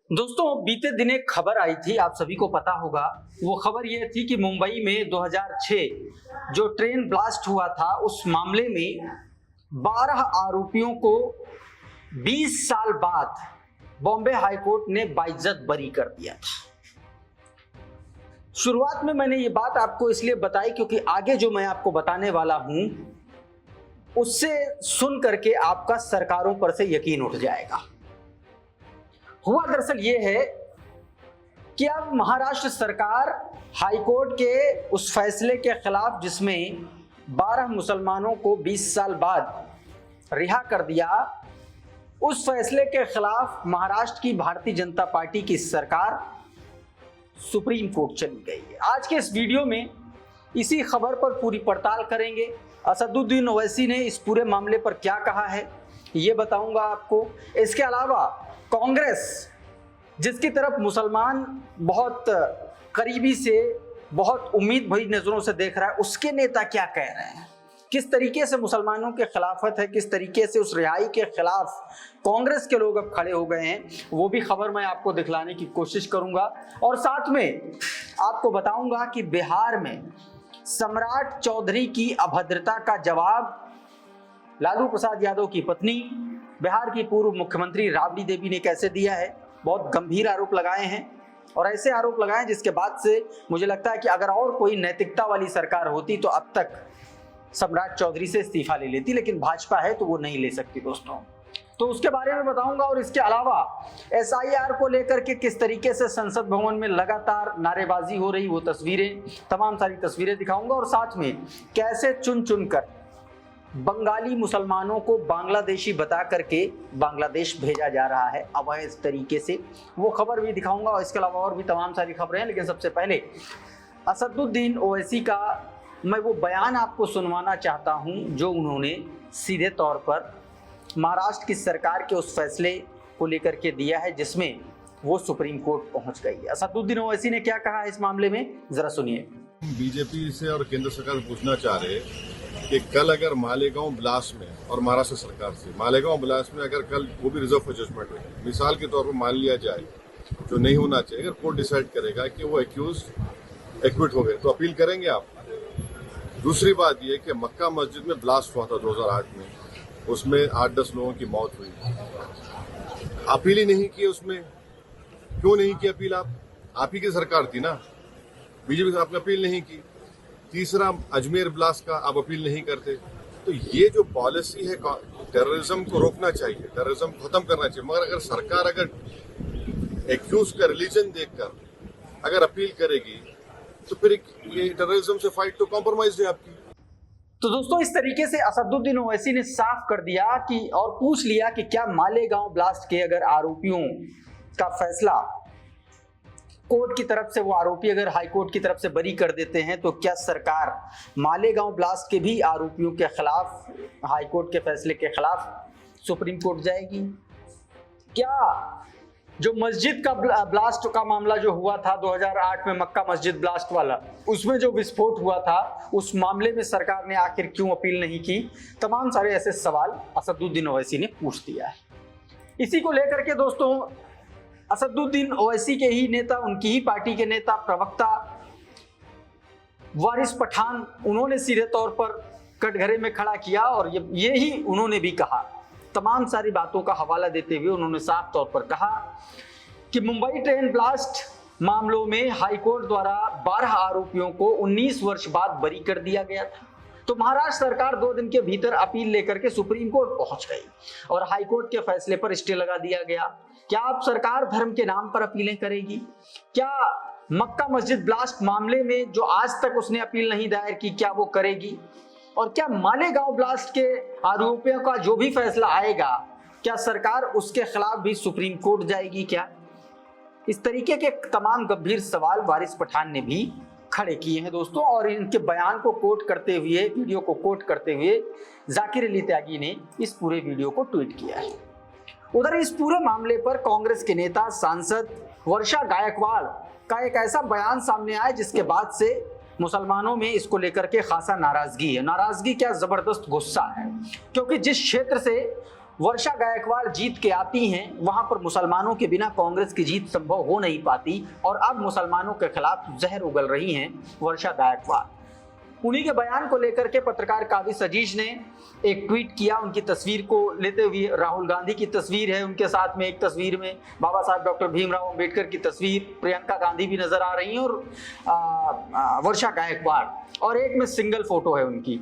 दोस्तों, बीते दिन एक खबर आई थी, आप सभी को पता होगा। वो खबर ये थी कि मुंबई में 2006 जो ट्रेन ब्लास्ट हुआ था, उस मामले में 12 आरोपियों को 20 साल बाद बॉम्बे हाईकोर्ट ने बाइज्जत बरी कर दिया था। शुरुआत में मैंने ये बात आपको इसलिए बताई क्योंकि आगे जो मैं आपको बताने वाला हूं उससे सुन करके आपका सरकारों पर से यकीन उठ जाएगा। हुआ दरअसल ये है कि अब महाराष्ट्र सरकार हाईकोर्ट के उस फैसले के खिलाफ जिसमें 12 मुसलमानों को 20 साल बाद रिहा कर दिया, उस फैसले के खिलाफ महाराष्ट्र की भारतीय जनता पार्टी की सरकार सुप्रीम कोर्ट चली गई है। आज के इस वीडियो में इसी खबर पर पूरी पड़ताल करेंगे। असदुद्दीन ओवैसी ने इस पूरे मामले पर क्या कहा है ये बताऊंगा आपको। इसके अलावा कांग्रेस, जिसकी तरफ मुसलमान बहुत करीबी से, बहुत उम्मीद भरी नजरों से देख रहा है, उसके नेता क्या कह रहे हैं, किस तरीके से मुसलमानों के खिलाफत है, किस तरीके से उस रिहाई के खिलाफ कांग्रेस के लोग अब खड़े हो गए हैं, वो भी खबर मैं आपको दिखलाने की कोशिश करूंगा। और साथ में आपको बताऊंगा कि बिहार में सम्राट चौधरी की अभद्रता का जवाब लालू प्रसाद यादव की पत्नी, बिहार की पूर्व मुख्यमंत्री राबड़ी देवी ने कैसे दिया है। बहुत गंभीर आरोप लगाए हैं और ऐसे आरोप लगाए जिसके बाद से मुझे लगता है कि अगर और कोई नैतिकता वाली सरकार होती तो अब तक सम्राट चौधरी से इस्तीफा ले लेती, लेकिन भाजपा है तो वो नहीं ले सकती दोस्तों। तो उसके बारे में बताऊंगा। और इसके अलावा एसआईआर को लेकर के किस तरीके से संसद भवन में लगातार नारेबाजी हो रही, वो तस्वीरें, तमाम सारी तस्वीरें दिखाऊंगा। और साथ में कैसे चुन चुन कर बंगाली मुसलमानों को बांग्लादेशी बता करके बांग्लादेश भेजा जा रहा है अवैध तरीके से, वो खबर भी दिखाऊंगा। और इसके अलावा और भी तमाम सारी खबरें हैं, लेकिन सबसे पहले असदुद्दीन ओवैसी का मैं वो बयान आपको सुनवाना चाहता हूं जो उन्होंने सीधे तौर पर महाराष्ट्र की सरकार के उस फैसले को लेकर के दिया है जिसमें वो सुप्रीम कोर्ट पहुंच गई है। असदुद्दीन ओवैसी ने क्या कहा है इस मामले में, जरा सुनिए। बीजेपी से और केंद्र सरकार से पूछना चाह रहे कि कल अगर मालेगांव ब्लास्ट में, और महाराष्ट्र सरकार से मालेगांव ब्लास्ट में अगर कल वो भी रिजर्व फॉर जजमेंट हो, मिसाल के तौर पर मान लिया जाए जो नहीं होना चाहिए, अगर कोर्ट डिसाइड करेगा कि वो एक्यूज एक्विट हो गए तो अपील करेंगे आप। दूसरी बात ये कि मक्का मस्जिद में ब्लास्ट हुआ था 2008 में, उसमें 8-10 लोगों की मौत हुई, अपील ही नहीं की उसमें। क्यों नहीं की अपील? आप ही की सरकार थी ना, बीजेपी से आपने अपील नहीं की। तीसरा, अजमेर ब्लास्ट का आप अपील नहीं करते। तो ये जो पॉलिसी है, टेररिज्म को रोकना चाहिए, टेररिज्म खत्म करना चाहिए, मगर अगर सरकार अगर एक्यूज का रिलीजन देखकर अगर अपील करेगी तो फिर ये टेररिज्म से फाइट तो कॉम्प्रोमाइज है आपकी। तो दोस्तों, इस तरीके से असदुद्दीन ओवैसी ने साफ कर दिया कि, और पूछ लिया कि क्या मालेगांव ब्लास्ट के अगर आरोपियों का फैसला कोर्ट की तरफ से, वो आरोपी अगर हाई कोर्ट की तरफ से बरी कर देते हैं तो क्या सरकार मालेगांव ब्लास्ट के भी आरोपियों के खिलाफ, हाई कोर्ट के फैसले के खिलाफ सुप्रीम कोर्ट जाएगी? क्या जो मस्जिद का ब्लास्ट का मामला जो हुआ था 2008 में, मक्का मस्जिद ब्लास्ट वाला, उसमें जो विस्फोट हुआ था, उस मामले में सरकार ने आखिर क्यों अपील नहीं की? तमाम सारे ऐसे सवाल असदुद्दीन ओवैसी ने पूछ दिया है। इसी को लेकर के दोस्तों, असदुद्दीन ओवैसी के ही नेता, उनकी ही पार्टी के नेता, प्रवक्ता वारिस पठान, उन्होंने सीधे तौर पर कटघरे में खड़ा किया और ये ही उन्होंने भी कहा। तमाम सारी बातों का हवाला देते हुए उन्होंने साफ तौर पर कहा कि मुंबई ट्रेन ब्लास्ट मामलों में हाईकोर्ट द्वारा 12 आरोपियों को 19 वर्ष बाद बरी कर दिया गया था। तो महाराष्ट्र सरकार 2 दिन के भीतर अपील लेकर के सुप्रीम कोर्ट पहुंच गई और हाईकोर्ट के फैसले पर स्टे लगा दिया गया। क्या अब सरकार धर्म के नाम पर अपीलें करेगी? क्या मक्का मस्जिद ब्लास्ट मामले में जो आज तक उसने अपील नहीं दायर की, क्या वो करेगी? और क्या मालेगांव ब्लास्ट के आरोपियों का जो भी फैसला आएगा, क्या सरकार उसके खिलाफ भी सुप्रीम कोर्ट जाएगी क्या? इस तरीके के तमाम गंभीर सवाल वारिस पठान ने भी खड़े किए हैं दोस्तों। और इनके बयान को कोट करते हुए, वीडियो को कोट करते हुए जाकिर अली त्यागी ने इस पूरे वीडियो को ट्वीट किया है। उधर इस पूरे मामले पर कांग्रेस के नेता, सांसद वर्षा गायकवाड़ का एक ऐसा बयान सामने आया जिसके बाद से मुसलमानों में इसको लेकर के खासा नाराजगी है। नाराजगी क्या, जबरदस्त गुस्सा है, क्योंकि जिस क्षेत्र से वर्षा गायकवाड़ जीत के आती हैं, वहां पर मुसलमानों के बिना कांग्रेस की जीत संभव हो नहीं पाती और अब मुसलमानों के खिलाफ जहर उगल रही हैं वर्षा गायकवाड़। उन्हीं के बयान को लेकर के पत्रकार काबिज अजीज ने एक ट्वीट किया। उनकी तस्वीर को लेते हुए राहुल गांधी की तस्वीर है, उनके साथ में एक तस्वीर में बाबा साहब डॉक्टर भीमराव अंबेडकर की तस्वीर, प्रियंका गांधी भी नजर आ रही हैं और वर्षा गायकवाड़, और एक में सिंगल फोटो है उनकी।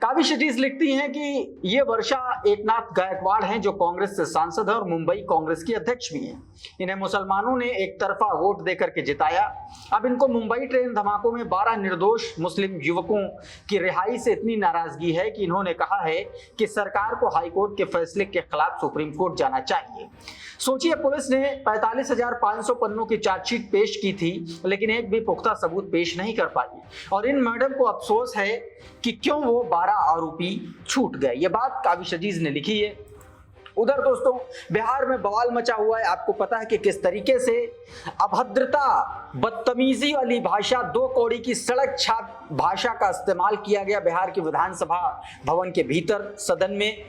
काबिज अजीज लिखती हैं कि ये वर्षा एकनाथ गायकवाड़ हैं जो कांग्रेस से सांसद है और मुंबई कांग्रेस की अध्यक्ष भी हैं। इन्हें मुसलमानों ने एक तरफा वोट देकर के जिताया। अब इनको मुंबई ट्रेन धमाकों में 12 निर्दोष मुस्लिम युवकों की रिहाई से इतनी नाराजगी है कि इन्होंने कहा है कि सरकार को हाईकोर्ट के फैसले के खिलाफ सुप्रीम कोर्ट जाना चाहिए। सोचिए, पुलिस ने 45,500 पन्नों की चार्जशीट पेश की थी लेकिन एक भी पुख्ता सबूत पेश नहीं कर पाई और इन मैडम को अफसोस है कि क्यों वो 12 आरोपी छूट गए। ये बात काबिज अजीज ने लिखी है। उधर दोस्तों बिहार में बवाल मचा हुआ है। आपको पता है कि किस तरीके से अभद्रता, बदतमीजी वाली भाषा, 2 कौड़ी की सड़क छाप भाषा का इस्तेमाल किया गया बिहार के विधानसभा भवन के भीतर सदन में।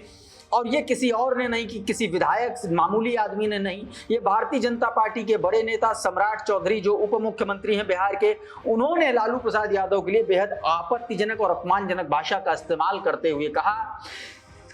और ये किसी और ने नहीं, कि किसी विधायक मामूली आदमी ने नहीं, ये भारतीय जनता पार्टी के बड़े नेता सम्राट चौधरी जो उप मुख्यमंत्री हैं बिहार के, उन्होंने लालू प्रसाद यादव के लिए बेहद आपत्तिजनक और अपमानजनक भाषा का इस्तेमाल करते हुए कहा,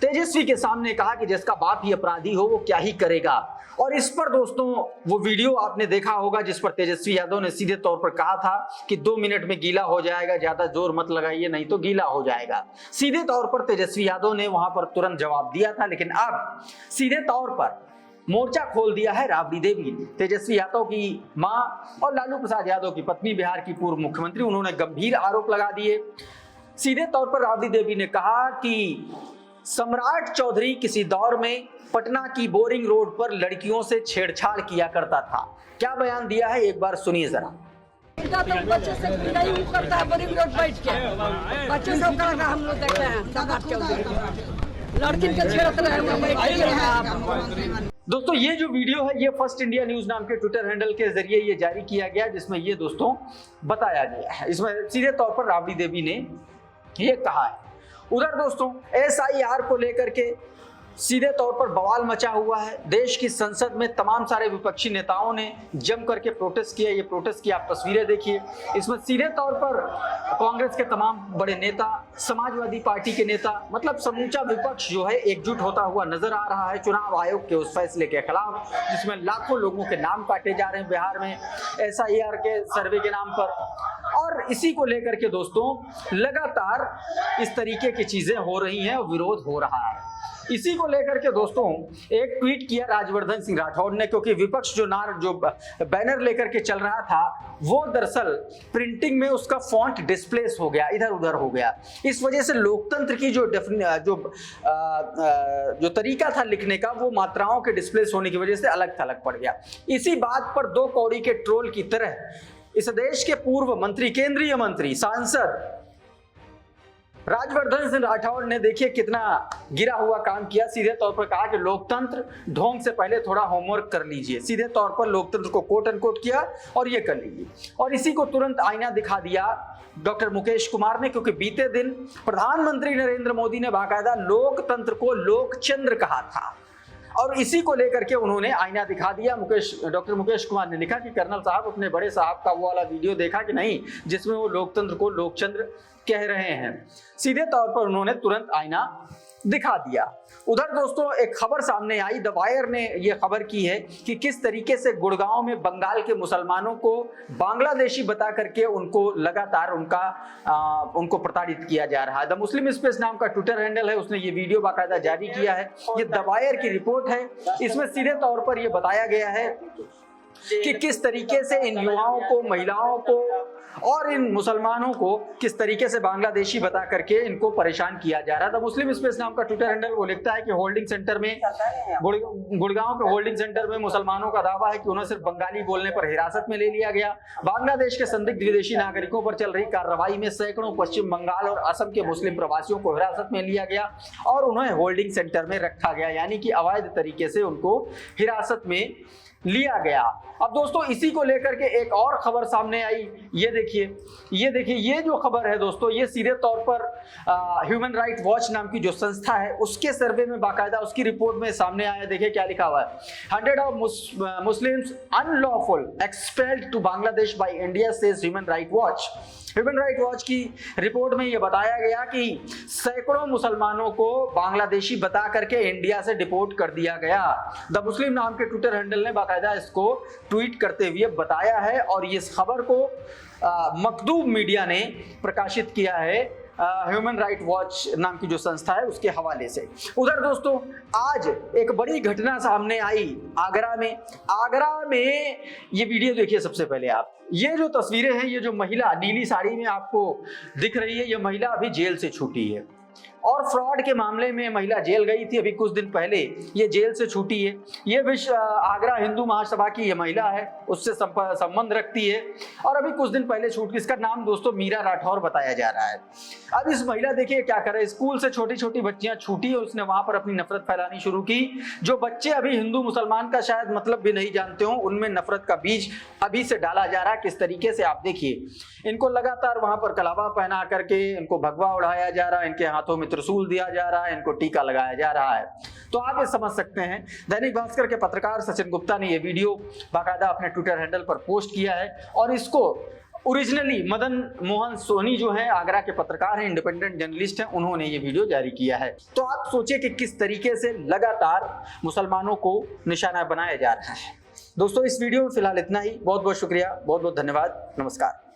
तेजस्वी के सामने कहा कि जिसका बाप ही अपराधी हो वो क्या ही करेगा। और इस पर दोस्तों वो वीडियो आपने देखा होगा जिस पर तेजस्वी यादव ने सीधे तौर पर कहा था कि 2 मिनट में गीला हो जाएगा, ज्यादा जोर मत लगाइए नहीं तो गीला हो जाएगा। सीधे तौर पर तेजस्वी यादव ने वहां पर तुरंत जवाब दिया था, लेकिन अब सीधे तौर पर मोर्चा खोल दिया है राबड़ी देवी, तेजस्वी यादव की मां और लालू प्रसाद यादव की पत्नी, बिहार की पूर्व मुख्यमंत्री। उन्होंने गंभीर आरोप लगा दिए। सीधे तौर पर राबड़ी देवी ने कहा कि सम्राट चौधरी किसी दौर में पटना की बोरिंग रोड पर लड़कियों से छेड़छाड़ किया करता था। क्या बयान दिया है एक बार सुनिए जरा। तो बच्चे से नहीं करता है बोरिंग रोड बैठ के, बच्चे सब का हम लोग देखते हैं, सम्राट चौधरी लड़की के छेड़ते रहे। दोस्तों ये जो वीडियो है ये फर्स्ट इंडिया न्यूज नाम के ट्विटर हैंडल के जरिए ये जारी किया गया, जिसमें ये दोस्तों बताया गया है। इसमें सीधे तौर पर राबड़ी देवी ने ये कहा है। उधर दोस्तों SIR को लेकर के सीधे तौर पर बवाल मचा हुआ है। देश की संसद में तमाम सारे विपक्षी नेताओं ने जम करके प्रोटेस्ट किया। ये प्रोटेस्ट की आप तस्वीरें देखिए। इसमें सीधे तौर पर कांग्रेस के तमाम बड़े नेता, समाजवादी पार्टी के नेता, मतलब समूचा विपक्ष जो है एकजुट होता हुआ नजर आ रहा है चुनाव आयोग के उस फैसले के खिलाफ, जिसमें लाखों लोगों के नाम काटे जा रहे हैं बिहार में SIR के सर्वे के नाम पर। और इसी को लेकर के दोस्तों लगातार इस तरीके की चीजें हो रही हैं और विरोध हो रहा है। इसी को लेकर के दोस्तों एक ट्वीट किया राजवर्धन सिंह राठौड़ ने, क्योंकि विपक्ष जो बैनर लेकर के चल रहा था वो दरअसल प्रिंटिंग में उसका फॉन्ट डिस्प्लेस हो गया, इधर उधर हो गया। इस वजह से लोकतंत्र की जो तरीका था लिखने का वो मात्राओं के डिस्प्लेस होने की वजह से अलग थलग पड़ गया। इसी बात पर 2 कौड़ी के ट्रोल की तरह इस देश के पूर्व मंत्री, केंद्रीय मंत्री, सांसद राजवर्धन सिंह राठौड़ ने देखिए कितना गिरा हुआ काम किया। सीधे तौर पर कहा कि लोकतंत्र ढोंग से पहले थोड़ा होमवर्क कर लीजिए। सीधे तौर पर लोकतंत्र को कोट अनकोट किया और ये कर लीजिए। और इसी को तुरंत आईना दिखा दिया डॉक्टर मुकेश कुमार ने, क्योंकि बीते दिन प्रधानमंत्री नरेंद्र मोदी ने बाकायदा लोकतंत्र को लोकचंद्र कहा था और इसी को लेकर के उन्होंने आईना दिखा दिया। डॉक्टर मुकेश कुमार ने लिखा कि कर्नल साहब अपने बड़े साहब का वो वाला वीडियो देखा कि नहीं जिसमें वो लोकतंत्र को लोकचंद्र कह रहे हैं। सीधे तौर पर उन्होंने तुरंत आईना दिखा दिया। उधर दोस्तों एक खबर सामने आई, द वायर ने यह खबर की है कि किस तरीके से गुड़गांव में बंगाल के मुसलमानों को बांग्लादेशी बता करके उनको लगातार उनको प्रताड़ित किया जा रहा है। द मुस्लिम स्पेस नाम का ट्विटर हैंडल है, उसने ये वीडियो बाकायदा जारी किया है। ये द वायर की रिपोर्ट है। इसमें सीधे तौर पर यह बताया गया है कि किस तरीके से इन युवाओं को, महिलाओं को और इन मुसलमानों को किस तरीके से बांग्लादेशी बता करके इनको परेशान किया जा रहा था। मुस्लिम स्पेस नाम का ट्विटर हैंडल वो लिखता है कि होल्डिंग सेंटर में, गुड़गांव के होल्डिंग सेंटर में मुसलमानों का दावा है कि उन्हें सिर्फ बंगाली बोलने पर हिरासत में ले लिया गया। बांग्लादेश के संदिग्ध विदेशी नागरिकों पर चल रही कार्रवाई में सैकड़ों पश्चिम बंगाल और असम के मुस्लिम प्रवासियों को हिरासत में लिया गया और उन्हें होल्डिंग सेंटर में रखा गया, यानी कि अवैध तरीके से उनको हिरासत में लिया गया। अब दोस्तों इसी को लेकर के एक और खबर सामने आई। ये देखिए ये जो खबर है दोस्तों, ये सीधे तौर पर ह्यूमन राइट वॉच नाम की जो संस्था है उसके सर्वे में बाकायदा उसकी रिपोर्ट में सामने आया। देखिए क्या लिखा हुआ है, 100 of Muslims unlawful expelled to Bangladesh by India says human right watch. Human right watch की रिपोर्ट में यह बताया गया कि सैकड़ों मुसलमानों को बांग्लादेशी बता करके इंडिया से डिपोर्ट कर दिया गया। द मुस्लिम नाम के ट्विटर हैंडल ने बाकायदा इसको ट्वीट करते हुए बताया है और इस खबर को मखदूम मीडिया ने प्रकाशित किया है, ह्यूमन राइट वॉच नाम की जो संस्था है उसके हवाले से। उधर दोस्तों आज एक बड़ी घटना सामने आई आगरा में। ये वीडियो देखिए सबसे पहले आप, ये जो तस्वीरें हैं, ये जो महिला नीली साड़ी में आपको दिख रही है, ये महिला अभी जेल से छूटी है और फ्रॉड के मामले में महिला जेल गई थी अभी कुछ दिन पहले, ये जेल से छूटी है। ये विश्व आगरा हिंदू महासभा की ये महिला है, उससे संबंध रखती है और अभी कुछ दिन पहले छूट। इसका नाम दोस्तों मीरा राठौर बताया जा रहा है। अब इस महिला देखिए क्या करे, स्कूल से छोटी छोटी बच्चियां छूटी है, उसने वहां पर अपनी नफरत फैलानी शुरू की। जो बच्चे अभी हिंदू मुसलमान का शायद मतलब भी नहीं जानते हो, उनमें नफरत का बीज अभी से डाला जा रहा है। किस तरीके से आप देखिए, इनको लगातार वहां पर कलावा पहना करके इनको भगवा उड़ाया जा रहा है, इनके हाथों में त्रिशूल दिया जा रहा है, इनको टीका लगाया जा रहा है। तो आप ये समझ सकते हैं। दैनिक भास्कर के पत्रकार सचिन गुप्ता ने ये वीडियो बाकायदा अपने ट्विटर हैंडल पर पोस्ट किया है और इसको ओरिजिनली मदन मोहन सोनी जो है आगरा के पत्रकार हैं, इंडिपेंडेंट जर्नलिस्ट हैं, उन्होंने ये वीडियो जारी किया है। तो आप सोचिए कि किस तरीके से लगातार मुसलमानों को निशाना बनाया जा रहा है। दोस्तों इस वीडियो में फिलहाल इतना ही। बहुत बहुत शुक्रिया, बहुत बहुत धन्यवाद, नमस्कार।